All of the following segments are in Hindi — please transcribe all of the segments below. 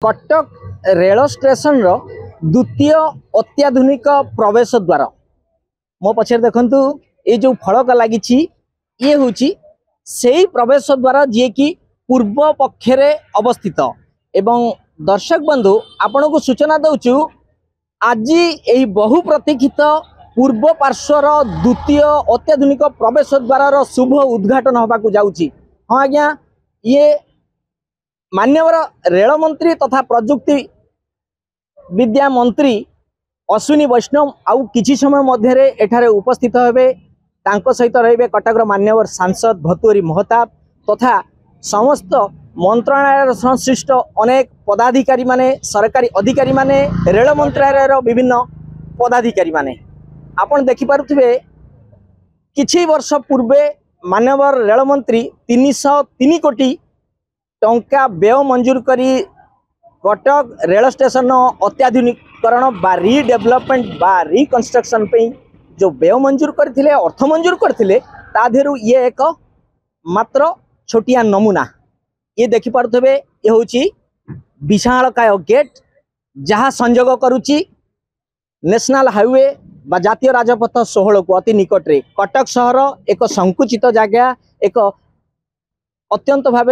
कटक रेल स्टेशन रो द्वितीय अत्याधुनिक प्रवेश द्वार मो पछे देखंतु ये जो फलक लगी ये हूँ से प्रवेश द्वार जी कि पूर्व पक्षरे अवस्थित एवं दर्शक बंधु आपण को सूचना दौचु आज यही बहु प्रतीक्षित पूर्व पार्श्वर द्वितीय अत्याधुनिक प्रवेश द्वार शुभ उद्घाटन होगा जाऊँगी। हाँ आज्ञा ये मान्यवर रेल मंत्री तथा प्रजुक्ति विद्या मंत्री अश्विनी वैष्णव आउ किछि समय मध्य एठारे उपस्थित हेबे। तांको सहित रहिबे कटक मान्यवर सांसद भतुरी महताब तथा समस्त मंत्रालय संश्लिष्ट अनेक पदाधिकारी माने सरकारी अधिकारी माने रेल मंत्रालय विभिन्न पदाधिकारी माने आपण देखि पारुथिबे किछि वर्ष पूर्वे मान्यवर रेल मंत्री 303 कोटी टंका व्यय मंजूर करी कटक रेल स्टेशन अत्याधुनिकरण बा रिडेवलपमेंट बा रिकंस्ट्रक्शन पे जो व्यय मंजूर करथिले अर्थ मंजूर करथिले ता देहरु ये एक मात्र छोटिया नमूना ये देखि पारुथबे। ये होची विशालकाय गेट जहाँ संजोग करुची नेशनल हाईवे बा जातीय राजपथ 16 को अति निकट रे कटक शहर एक संकुचित जगह एक अत्यंत भाव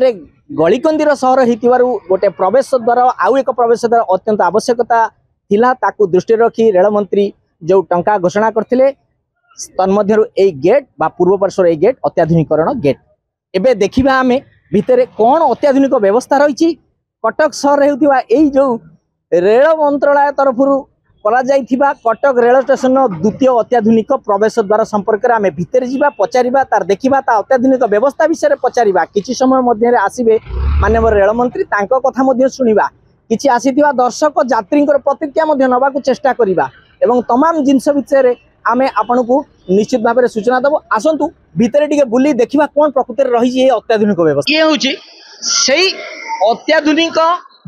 गलिकंदीर सहर होइतिबारु गोटे प्रवेश द्वार आउ एक प्रवेश द्वार अत्यंत आवश्यकता थिला ताकू दृष्टि रखी रेल मंत्री जो टंका घोषणा करथिले तन्मध्यरु ए गेट बा पूर्व पार्श्वर ए गेट अत्याधुनिकरण गेट एबे देखिबा आमे भितरे कोन अत्याधुनिक व्यवस्था रही कटक शहर हेउतिबा एई जो रेल मंत्रालय तरफरु करा जाइथिबा कटक रेल स्टेशन द्वितीय अत्याधुनिक प्रवेश द्वार संपर्क आमे भितर जीवा पचारिबा तार देखिबा ता अत्याधुनिक व्यवस्था विषय रे पचारिबा किछि समय मध्य आसीबे माननीय रेल मंत्री तांको कथा मध्य सुनिबा किछि आसीथिबा दर्शक यात्रींकर प्रतिक्रिया मध्य नबाकू चेष्टा करिबा एवं तमाम जिनस विषय रे आमे आपनकू निश्चित भाव में सूचना देबो। आसंतु भितर टिके बुली देखिबा कोन प्रकृति रही ये अत्याधुनिक व्यवस्था ये होची सेही अत्याधुनिक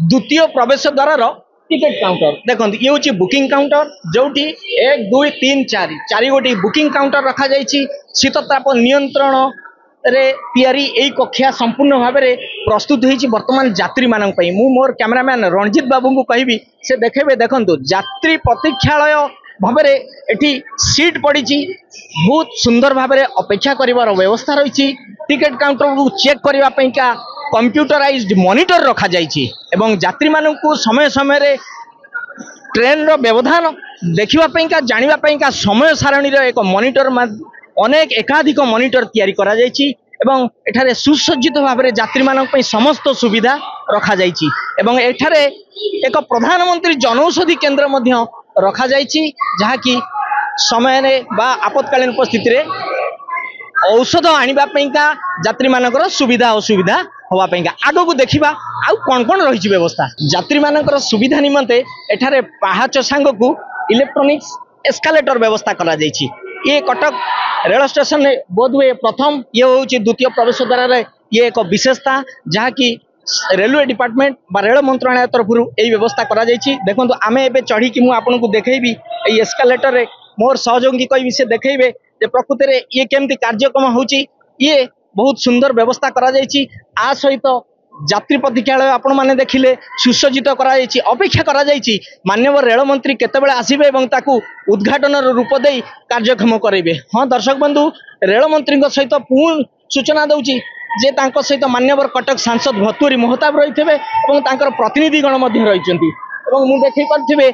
द्वितीय प्रवेश द्वार टिकेट काउंटर देखते ये हूँ बुकिंग काउंटर जोटी 1 2 3 4 4 गोटी बुकिंग काउंटर रखा जाइए शीतताप नियंत्रण रे तैयारी यही कक्षा संपूर्ण भाव में प्रस्तुत होती वर्तमान यात्री मानक पई मु मोर कैमरामैन रणजित बाबू को कहबी से देखेबे देखंतु यात्री प्रतीक्षालय भाव में एठी सीट पड़ी बहुत सुंदर भाव में अपेक्षा करिवार व्यवस्था रही टिकेट काउंटर को चेक करने का कंप्यूटराइज्ड मॉनिटर रखा जाइए एवं यात्री मानक समय समय रे ट्रेन रो व्यवधान देखा जाना समय सारणी एक मॉनिटर अनेक एकाधिक मॉनिटर तैयारी करा जाइए एवं एठारे सुसज्जित भाव में यात्री मानक समस्त सुविधा रखा जाइए एवं एठारे एक प्रधानमंत्री जनौषधि केंद्र मध्य रखा जाइए जहाँकि समय रे बा आपातकालीन परिस्थिति रे औषध आनिबापैका यात्री मानकर सुविधा असुविधा होवापैका आगो को देखिबा आउ कौन कौन रही व्यवस्था यात्री मानकर सुविधा निमंते एठारे पाहाच सांग को इलेक्ट्रोनिक्स एस्कालेटर व्यवस्था करा जाइछि। ये कटक रेल स्टेशन बोध हुए प्रथम ये हूँ द्वितीय प्रवेश द्वार ये एक विशेषता जहाँ कि रेलवे डिपार्टमेंट बा रेल मंत्रालय तरफ यही व्यवस्था करा जाइछि। देखंतु आमे एबे चढ़ी कि मु आपन को देखेबी ए एस्कालेटर रे मोर सहयोगी कहबी से देखेबे जे प्रकृति रे ये केमती कार्यक्रम होची ये बहुत सुंदर व्यवस्था करा जाइछि। आ सहित यात्री प्रतीक्षालय आपण माने देखिले सुसज्जित करा जाइछि अपेक्षा करा जाइछि माननीय रेल मंत्री केतेबेले आसीबे एवं ताकू उद्घाटन रूप देई कार्यक्रम करेबे। हाँ दर्शक बंधु रेल मंत्री सहित पूर्ण सूचना दउछि जे तांको सहित मान्यवर कटक सांसद भतुरी महताब रहिथिबे एवं तांकर प्रतिनिधिगण मध्य रहिचंती एवं मु देखै पारथिबे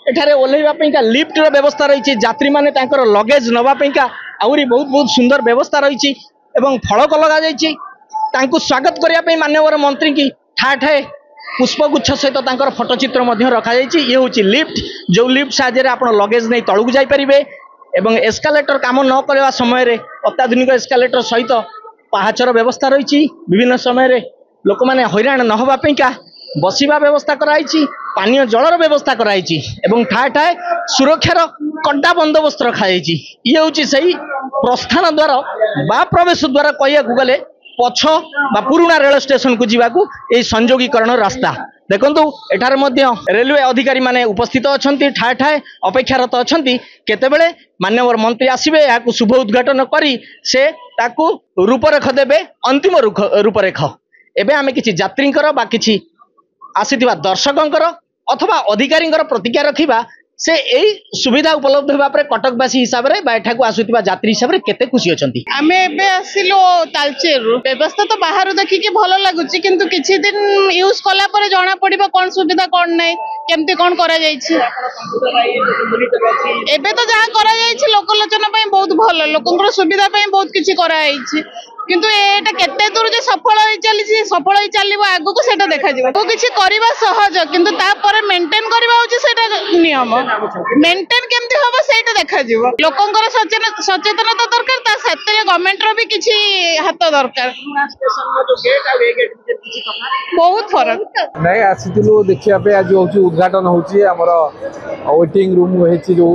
एठारे ओल्हेबा पैका लिफ्ट रो व्यवस्था रही यात्री माने तांकर लगेज नबा पैका आउरी बहुत बहुत सुंदर व्यवस्था रही एवं फलक लगा जाइछि तांको स्वागत करिया पे मान्यवर मंत्री की ठाए ठाए पुष्पगुच्छ सहित तांकर फोटोचित्र मध्य रखा जाइछि। ये होची लिफ्ट जो लिफ्ट साहाय्य रे आपण लगेज नै तळुक जाई परिबे एवं एस्कालेटर काम न करबा समय रे अत्याधुनिक एस्कालेटर सहित पाहाचर व्यवस्था रही विभिन्न समय रे लोक माने हैरान न होबा पैका बसिबा व्यवस्था कराई पानीय जलर व्यवस्था कराई एवं ठाए ठाए सुरक्षार कड्डा बंदोबस्त रखा जाइए। ये हूँ सही प्रस्थान द्वार बा प्रवेश द्वार कहया गले पछ बा पुराना रेल स्टेशन को जीवाकू ए संयोगीकरण रास्ता देखंतु एठार मध्य रेलवे अधिकारी माने उपस्थित अछंती ठाए ठाए अपेक्षारत अछंती केतेबेले मान्यवर मंत्री आसीबे याकू शुभ उद्घाटन करी से ताकू रूपरेख देबे अंतिम रूपरेख एबे आमे किछि यात्रींकर बा किछि आसीथिबा दर्शकंकर अथवा अधिकारी प्रतिज्ञा रखिबा से यही सुविधा उपलब्ध होगा पर कटकवासी हिसाब से एठाकू आसुवा यात्री हिसाब से केते खुशी अछंती। आमे एबे आसिलो तालचेर व्यवस्था तो बाहर देखिए भल लगुच किंतु किछि दिन यूज कला पर जना पड़िबो कोन सुविधा कोन नै केमती कोन करा जायछि। एबे तो जहाँ करा जायछि लोकलोचन पई बहुत भल लोकंकर सुविधा पई बहुत किछि करा जायछि किंतु एटा केते दूर जे सफल होई चली सफल होई चलिबो आगु को सेटा देखा जिवो तो किछि करबा सहज किंतु ता पर मेंटेन करबा होछि सेटा नियम मेंटेन केमती होबो सेटा देखा जिवो लोकंकर सचेतनता दरकार ता साथे गवर्नमेंट रो भी किछि हाथ दरकार बहुत फरक नहीं आसीलु देखिया पे आज होची उद्घाटन होची हमर वेटिंग रूम होची जो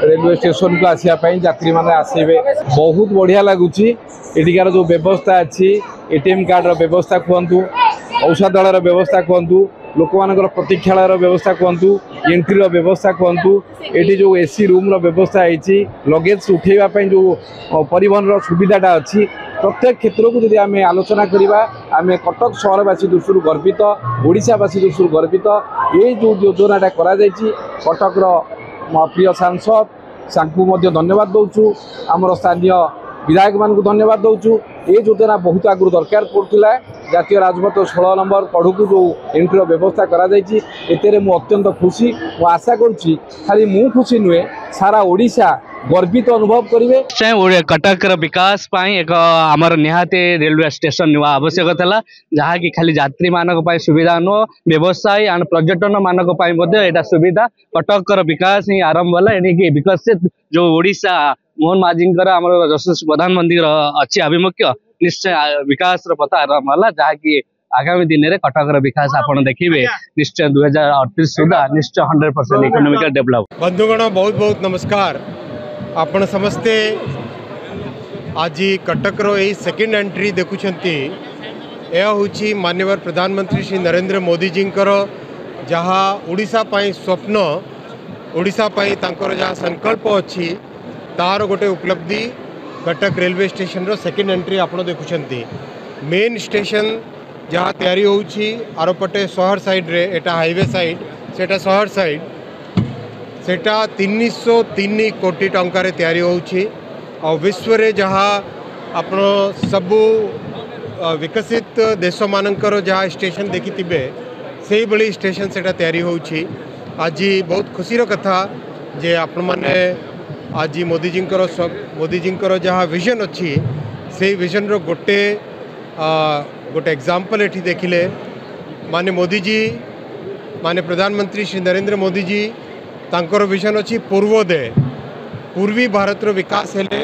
रेलवे स्टेशन को आसिया पई यात्री माने आसीबे बहुत बढ़िया लागुची एटिकार जो व्यवस्था अच्छी एटीएम कार्ड व्यवस्था कहतु औषधालय व्यवस्था कहतु लोक मान प्रतीक्षालय व्यवस्था कहतु एंट्री व्यवस्था कहतु ये जो एसी रूम व्यवस्था है लगेज उठेबापी जो परिवहन सुविधाटा अच्छी प्रत्येक क्षेत्र को जब आम आलोचना करवा आम कटक सहरवासी दृष्टि गर्वित ओडिशावासी दृष्टि गर्वित ये जो योजनाटा कटक प्रिय सांसद को धन्यवाद दौचु आमर स्थानीय विधायक मान धन्यवाद दौचु ये योजना बहुत आगु दरकार पड़ता जातीय राजपथ 16 नंबर कड़ू को जो एंट्री व्यवस्था कर मु अत्यंत खुशी और आशा करुँची खाली मु खुशी नुहे सारा ओडिशा गर्वित अनुभव करेंगे। कटक विकास एक आमर निहाती रेलवे स्टेशन नुआ आवश्यक था जहाँ कि खाली यात्री मानक सुविधा नुह व्यवसायी एंड पर्यटन मानक सुविधा कटक विकास ही आरंभ है एणिकी विकसित जो ओडिशा मोहन माझी प्रधानमंत्री अच्छी आभिमुख्य निश्चय विकास पथ आरंभ है जहाँ कि आगामी दिन में कटक विकास आपड़ देखिए निश्चय 2038 सुधा निश्चय 100% इकोनॉमिकल डेवलप। बंधुगण बहुत बहुत नमस्कार आपण समस्ते आज कटक यही सेकेंड एंट्री देखुंट यह हूँ माननीय प्रधानमंत्री श्री नरेंद्र मोदी जी जहाँ ओडिशा पाई स्वप्न ओडिशा पाई तांकर जहाँ संकल्प अच्छी तार गोटे उपलब्धि कटक रेलवे स्टेशन रो सेकेंड एंट्री आपण देखुंट मेन स्टेशन जहाँ तैयारी होउछि आरपटे शहर साइड रे एटा हाईवे साइड सेटा शहर साइड सेटा 303 कोटी टंकार तैयारी होउछि और विश्व रे जहाँ आपण सबु विकसित देश मानकर जहाँ स्टेशन देखिथिबे से भली स्टेशन सेटा तैयारी होउछि। आज बहुत खुशी कथा जे आपण माने आज मोदी जी जहाँ विजन अच्छी से विजन रो गोटे गोटे एग्जाम्पल एठी देखिले माने मोदी जी माने प्रधानमंत्री श्री नरेंद्र मोदी जी तांकर विजन अच्छी पूर्वोदय पूर्वी भारत रो विकास हेले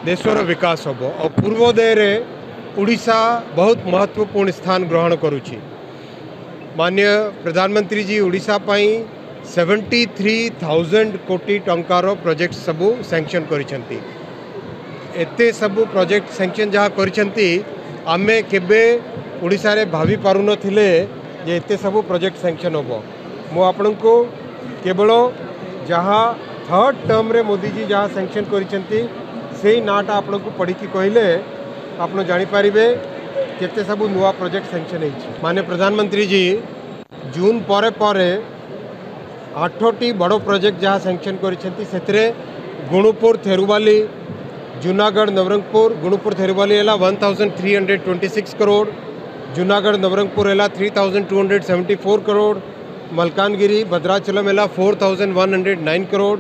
देशर विकास हम और पूर्वोदय रे ओडिशा बहुत महत्वपूर्ण स्थान ग्रहण करुछि। माननीय प्रधानमंत्री जी ओडिशा पाई 73,000 कोटी टंकार प्रोजेक्ट सबू सैंक्शन करिसेंती एते सबू प्रोजेक्ट सैंक्शन जहाँ करिसेंती आमे केबे ओडिशा रे भाभी पारु नथिले जे एते सबू प्रोजेक्ट सैंक्शन होबो। मो आपनको केवल जहाँ थर्ड टर्म रे मोदी जी जहाँ सैंक्शन करिसेंती सेही नाटा आपनको पढ़ी की कहले आपण जानि पारिबे केते सबू नुआ प्रोजेक्ट सैंक्शन हेछि। माने प्रधानमंत्री जी जून परे परे 8टी बड़ प्रोजेक्ट जहाँ सैंक्शन करिसेंती गुणुपुर थेरुवाली जूनागढ़ नवरंगपुर गुणुपुर थेरुवाली है 1326 करोड़ जूनागढ़ नवरंगपुर है 3274 करोड़ मलकानगिरी भद्राचलम है 4109 करोड़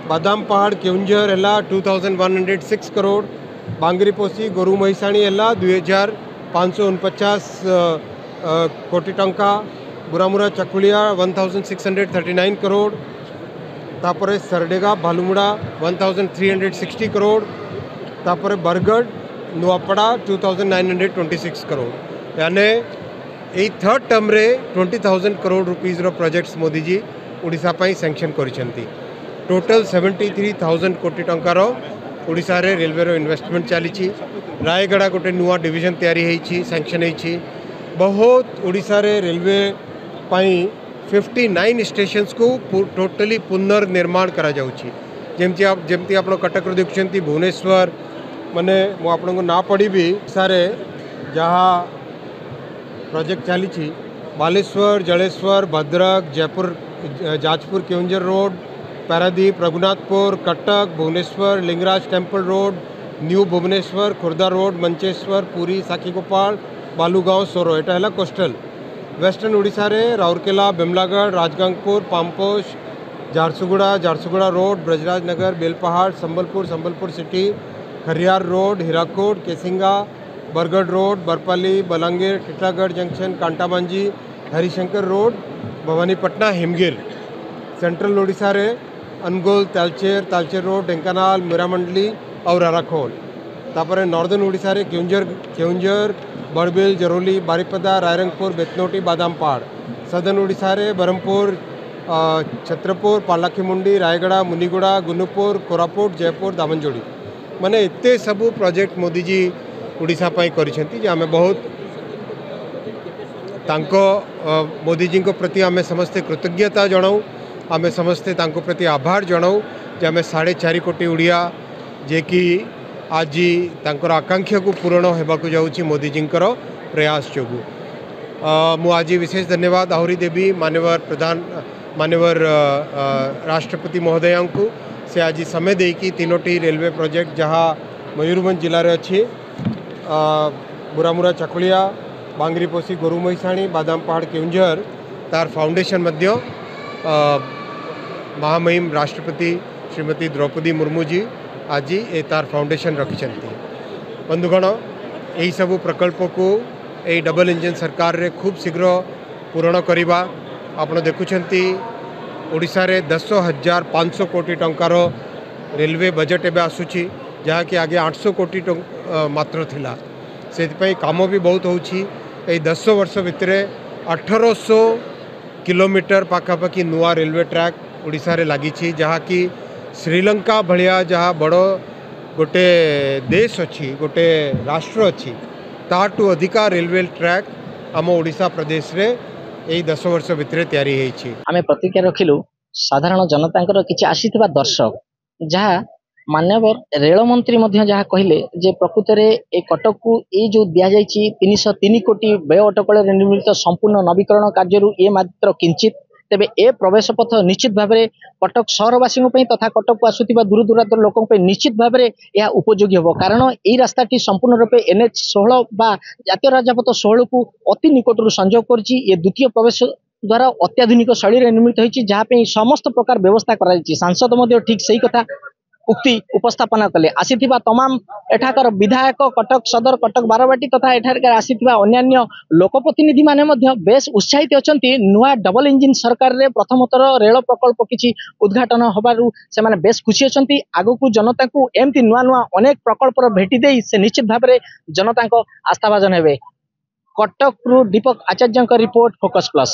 बादाम पहाड़ केउंझर है 2106 करोड़ बांगरीपोशी गोरु महिषाणी है 2549 कोटी टंका बुरामुरा चकुलिया 1639 करोड़ तापर सरडेगा भालुमुड़ा 1360 करोड़ तापर बरगढ़ नुआपड़ा 2926 करोड़ यानी यही थर्ड टर्म रे 20,000 करोड़ रुपीज रो प्रोजेक्ट्स मोदी जी ओडिशा पाई सैंक्शन करिसेंती। टोटल 73,000 कोटी टंकार ओडिशा रे रेलवे रो इन्वेस्टमेंट चली रायगढ़ गोटे नुआ डिविजन तैयारी होइछि सैंक्शन होइछि बहुत ओडिशा रे रेलवे पाई 59 स्टेशंस को टोटली पुनर्निर्माण करा जाउछि जेमती आप कटक देखुं भुवनेश्वर माने मु आपन ना पढ़ी सारे जहाँ प्रोजेक्ट चली Baleshwar, Jaleswar, Bhadrak, Jaipur, Jajpur Keonjhar road, Paradip, Raghunathpur, Cuttack, Bhubaneswar, Lingaraj temple road, new Bhubaneswar, Khurda road, Mancheswar, Puri, Sakhigopal, Balugaon, Soro एटा है कोस्टल। वेस्टर्न ओडिशा रे Rourkela, Bimlagarh, Rajgangpur, Panposh, Jharsuguda road, Brajrajnagar, Belpahar, Sambalpur city, Khariar road, Hirakud, Kesinga, Bargarh road, Barpali, Balangir, Titlagarh junction, Kantabanji, Harishankar road, Bhawanipatna, Himgir. Central Odisha रे अनुगोल, तालचेर रोड, ढेंकानाल, मीरामंडली और अराखोल। तापर नॉर्दर्न ओडिशा रे केउंझर, बड़बिल, जरोली, बारिपदा, रायरंगपुर, बेतनोटी, बादामपाड़। सदर्न ओडिशा रे बरहमपुर, छत्रपुर, पालाखीमुंडी, रायगड़ा, मुनिगुड़ा, गुनुपुर, कोरापुट, जयपुर, दामनजोड़ी। माने एते सबू प्रोजेक्ट मोदीजी ओडिशा पाई करिसेंती जे हमें बहुत तांको मोदीजी को प्रति आम समस्ते कृतज्ञता जनाऊँ, आम समस्ते तांको प्रति आभार जनाऊँ जे आम 4.5 कोटी ओडिया जे कि आज तांकर आकांक्षा को पूरण होबाकू जाउची मोदीजी प्रयास जोगु। मु आज विशेष धन्यवाद आहरी देवी माननीय राष्ट्रपति महोदय को से आज समय देकी 3टी रेलवे प्रोजेक्ट जहाँ मयूरभंज जिले में अच्छी बुरामुरा, चकुलिया, बांगरीपोसी, गोरुमहिषाणी, बादामपाड़, केउंझर तार फाउंडेशन मध्य महामहिम राष्ट्रपति श्रीमती द्रौपदी मुर्मू जी आज ये तार फाउंडेशन रखिंट। बंधुगण यही सबू प्रकल्प को यही डबल इंजन सरकार रे खूब शीघ्र पूरण करवा। आपण देखुंती ओडिशा रे 10,500 कोटी टंकार रेलवे बजेट एवं आसूची जहाँकि आगे 800 कोटी मात्र थिला। से काम भी बहुत होची। 10 वर्ष भितर 1800 किलोमीटर पाखापाखि नुआ रेलवे ट्रैक ओडिशा रे लागी जहाँ कि श्रीलंका भलिया जहाँ बड़ गोटे देश अच्छी गोटे राष्ट्र अच्छी ताटू अधिका रेलवे ट्रैक आम ओडिशा प्रदेश रे यही 10 वर्ष भितर तैयारी होईछि। आमे प्रतिक्रिया रखिलु साधारण जनतांकर किछि आसीथिबा दर्शक जहाँ मान्यवर रेल मंत्री मध्य जहाँ कहले जे प्रकृत रे ए कटक को ए जो दिया जायछि 303 कोटी व्यय अटकल निर्मित संपूर्ण नवीकरण कार्यरू ए मात्र किंचित। तेबे ए प्रवेश पथ निश्चित भाव में कटक सहरवासी तथा कटक को आसुथिबा दूर दूरांतर लोकों पे निश्चित भाव में यह उपयोगी होबो। कारण यही रास्ताटी संपूर्ण रूपे NH 16 बा जातीय राजपथ 16 को अति निकटरू संयोग करछि। ये द्वितीय प्रवेश द्वारा अत्याधुनिक शैली निर्मित होइछि जहाँ पे समस्त प्रकार व्यवस्था कराइछि। सांसद मध्य ठीक सही कथा उक्ति उपस्थापना कले। आसीथिबा तमाम एठाकर विधायक कटक सदर, कटक बारवाटी तथा एठाकर आसीथिबा अन्यान्य लोकप्रतिनिधि माने मध्य बेस उत्साहित अछंती। नुआ डबल इंजिन सरकार रे प्रथमतर रेल प्रकल्प किछि उद्घाटन होबारु से माने बेस खुशी अछंती। आगकू जनता को एमती नुआ नुआ अनेक प्रकल्प भेटी देई से निश्चित भाव में जनता को आस्थाभाजन हेबे। कटक रु दीपक आचार्य रिपोर्ट, फोकस प्लस।